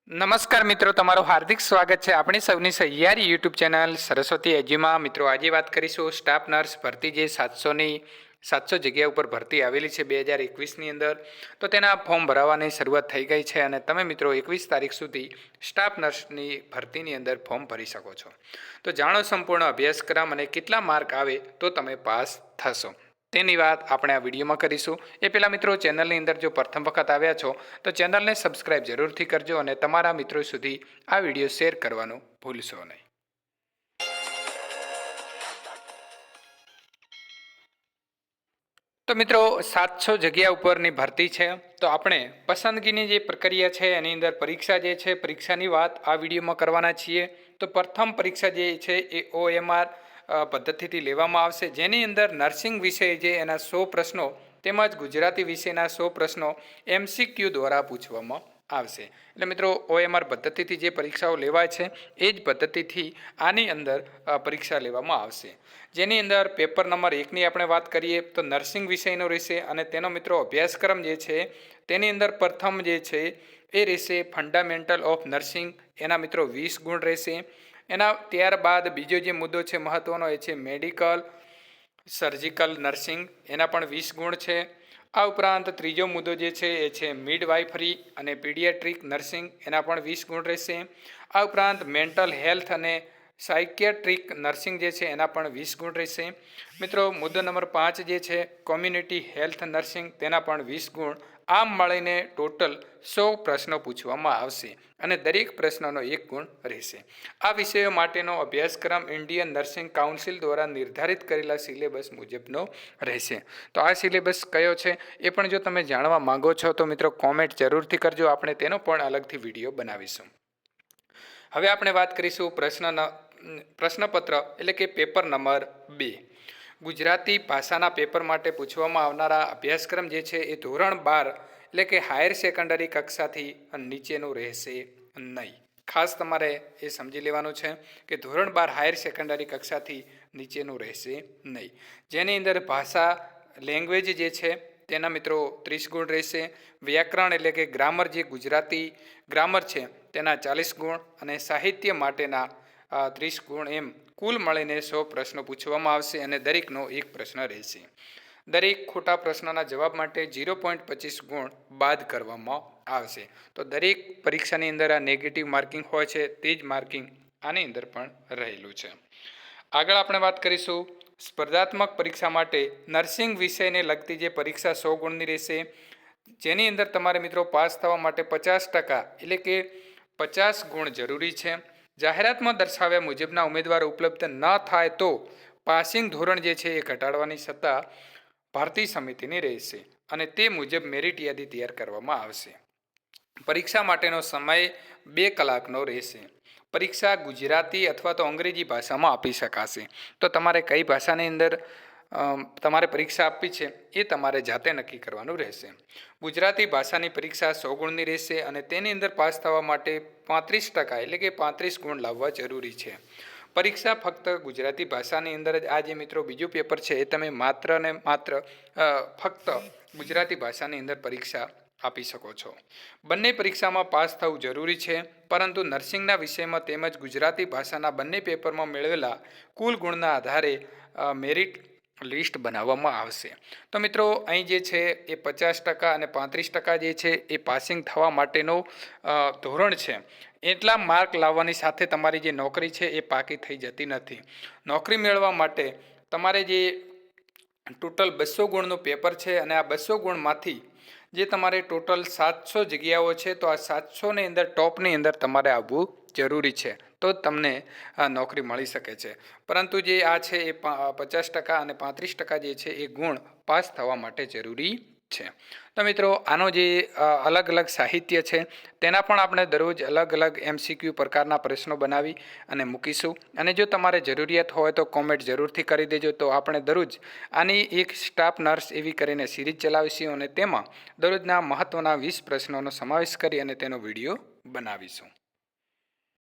નમસ્કાર મિત્રો, તમારું હાર્દિક સ્વાગત છે આપણી સૌની સહિયારી યુટ્યુબ ચેનલ સરસ્વતી એજ્યુમાં. મિત્રો, આજે વાત કરીશું સ્ટાફ નર્સ ભરતી જે 700 જગ્યા ઉપર ભરતી આવેલી છે 2021ની અંદર. તો તેના ફોર્મ ભરાવાની શરૂઆત થઈ ગઈ છે અને તમે મિત્રો 21 તારીખ સુધી સ્ટાફ નર્સની ભરતીની અંદર ફોર્મ ભરી શકો છો. તો જાણો સંપૂર્ણ અભ્યાસક્રમ અને કેટલા માર્ક આવે તો તમે પાસ થશો તેની વાત આપણે આ વિડીયોમાં કરીશું. એ પહેલાં મિત્રો, ચેનલની અંદર જો પ્રથમ વખત આવ્યા છો તો ચેનલને સબસ્ક્રાઇબ જરૂરથી કરજો અને તમારા મિત્રો સુધી આ વિડીયો શેર કરવાનું ભૂલશો નહીં. તો મિત્રો, 700 જગ્યા ઉપરની ભરતી છે. તો આપણે પસંદગીની જે પ્રક્રિયા છે એની અંદર પરીક્ષા જે છે પરીક્ષાની વાત આ વિડીયોમાં કરવાના છીએ. તો પ્રથમ પરીક્ષા જે છે એ OMR પદ્ધતિથી લેવામાં આવશે, જેની અંદર નર્સિંગ વિષય જે એના 100 પ્રશ્નો તેમજ ગુજરાતી વિષયના 100 પ્રશ્નો MCQ દ્વારા પૂછવામાં આવશે. એટલે મિત્રો, OMR પદ્ધતિથી જે પરીક્ષાઓ લેવાય છે એ જ પદ્ધતિથી આની અંદર પરીક્ષા લેવામાં આવશે. જેની અંદર પેપર નંબર 1ની આપણે વાત કરીએ તો નર્સિંગ વિષયનો રહેશે અને તેનો મિત્રો અભ્યાસક્રમ જે છે તેની અંદર પ્રથમ જે છે એ રહેશે ફંડામેન્ટલ ઓફ નર્સિંગ, એના મિત્રો 20 ગુણ રહેશે. એના ત્યારબાદ બીજો જે મુદ્દો છે મહત્ત્વનો એ છે મેડિકલ સર્જિકલ નર્સિંગ, એના પણ 20 ગુણ છે. આ ઉપરાંત ત્રીજો મુદ્દો જે છે એ છે મિડવાઇફરી અને પીડિયાટ્રિક નર્સિંગ, એના પણ 20 ગુણ રહેશે. આ ઉપરાંત મેન્ટલ હેલ્થ અને સાયકિયાટ્રિક નર્સિંગ જે છે એના પણ 20 ગુણ રહેશે. મિત્રો, મુદ્દો નંબર 5 જે છે કોમ્યુનિટી હેલ્થ નર્સિંગ, તેના પણ 20 ગુણ. આમ મળીને ટોટલ 100 પ્રશ્નો પૂછવામાં આવશે અને દરેક પ્રશ્નનો 1 ગુણ રહેશે. આ વિષયો માટેનો અભ્યાસક્રમ ઇન્ડિયન નર્સિંગ કાઉન્સિલ દ્વારા નિર્ધારિત કરેલા સિલેબસ મુજબનો રહેશે. તો આ સિલેબસ કયો છે એ પણ જો તમે જાણવા માંગો છો તો મિત્રો કોમેન્ટ જરૂરથી કરજો, આપણે તેનો પણ અલગથી વિડીયો બનાવીશું. હવે આપણે વાત કરીશું પ્રશ્નપત્ર એટલે કે પેપર નંબર 2. ગુજરાતી ભાષાના પેપર માટે પૂછવામાં આવનારા અભ્યાસક્રમ જે છે એ ધોરણ 12 એટલે કે હાયર સેકન્ડરી કક્ષાથી નીચેનું રહેશે નહીં. ખાસ તમારે એ સમજી લેવાનું છે કે ધોરણ 12 હાયર સેકન્ડરી કક્ષાથી નીચેનું રહેશે નહીં. જેની અંદર ભાષા લેંગ્વેજ જે છે તેના મિત્રો 30 ગુણ રહેશે. વ્યાકરણ એટલે કે ગ્રામર, જે ગુજરાતી ગ્રામર છે તેના 40 ગુણ અને સાહિત્ય માટેના 30 ગુણ. એમ કુલ મળીને 100 પ્રશ્નો પૂછવામાં આવશે અને દરેકનો 1 પ્રશ્ન રહેશે. દરેક ખોટા પ્રશ્નના જવાબ માટે 0.25 ગુણ બાદ કરવામાં આવશે. તો દરેક પરીક્ષાની અંદર આ નેગેટિવ માર્કિંગ હોય છે, તે જ માર્કિંગ આની અંદર પણ રહેલું છે. આગળ આપણે વાત કરીશું સ્પર્ધાત્મક પરીક્ષા માટે નર્સિંગ વિષયને લગતી જે પરીક્ષા 100 ગુણની રહેશે, જેની અંદર તમારે મિત્રો પાસ થવા માટે 50% એટલે કે 50 ગુણ જરૂરી છે. જાહેરાતમાં દર્શાવ્યા મુજબના ઉમેદવારો ઉપલબ્ધ ન થાય તો પાસિંગ ધોરણ જે છે એ ઘટાડવાની સત્તા ભારતીય સમિતિની રહેશે અને તે મુજબ મેરિટ યાદી તૈયાર કરવામાં આવશે. પરીક્ષા માટેનો સમય 2 કલાકનો રહેશે. પરીક્ષા ગુજરાતી અથવા તો અંગ્રેજી ભાષામાં આપી શકાશે. તો તમારે કઈ ભાષાની અંદર તમારે પરીક્ષા આપવી છે એ તમારે જાતે નક્કી કરવાનું રહેશે. ગુજરાતી ભાષાની પરીક્ષા 100 ગુણની રહેશે અને તેની અંદર પાસ થવા માટે 35% એટલે કે 35 ગુણ લાવવા જરૂરી છે. પરીક્ષા ફક્ત ગુજરાતી ભાષાની અંદર જ આ જે મિત્રો બીજું પેપર છે એ તમે માત્ર ને માત્ર ફક્ત ગુજરાતી ભાષાની અંદર પરીક્ષા આપી શકો છો. બંને પરીક્ષામાં પાસ થવું જરૂરી છે, પરંતુ નર્સિંગના વિષયમાં તેમજ ગુજરાતી ભાષાના બંને પેપરમાં મેળવેલા કુલ ગુણના આધારે મેરિટ લિસ્ટ બનાવવામાં આવશે. તો મિત્રો, અહીં જે છે એ 50% અને 35% જે છે એ પાસિંગ થવા માટેનો ધોરણ છે. એટલા માર્ક લાવવાની સાથે તમારી જે નોકરી છે એ પાકી થઈ જતી નથી. નોકરી મેળવવા માટે તમારે જે ટોટલ 200 ગુણનું પેપર છે અને આ 200 ગુણમાંથી જે તમારે ટોટલ 700 જગ્યાઓ છે, તો આ 700ની અંદર ટોપની અંદર તમારે આવવું જરૂરી છે, તો જ તમને નોકરી મળી શકે છે. પરંતુ જે આ છે એ 50% અને 35% જે છે એ ગુણ પાસ થવા માટે જરૂરી છે. તો મિત્રો, આનો જે અલગ અલગ સાહિત્ય છે તેના પણ આપણે દરરોજ અલગ અલગ MCQ પ્રકારના પ્રશ્નો બનાવી અને મૂકીશું. અને જો તમારે જરૂરિયાત હોય તો કોમેન્ટ જરૂરથી કરી દેજો. તો આપણે દરરોજ આની એક સ્ટાફ નર્સ એવી કરીને સિરીઝ ચલાવીશું અને તેમાં દરરોજના મહત્ત્વના 20 પ્રશ્નોનો સમાવેશ કરી અને તેનો વિડીયો બનાવીશું.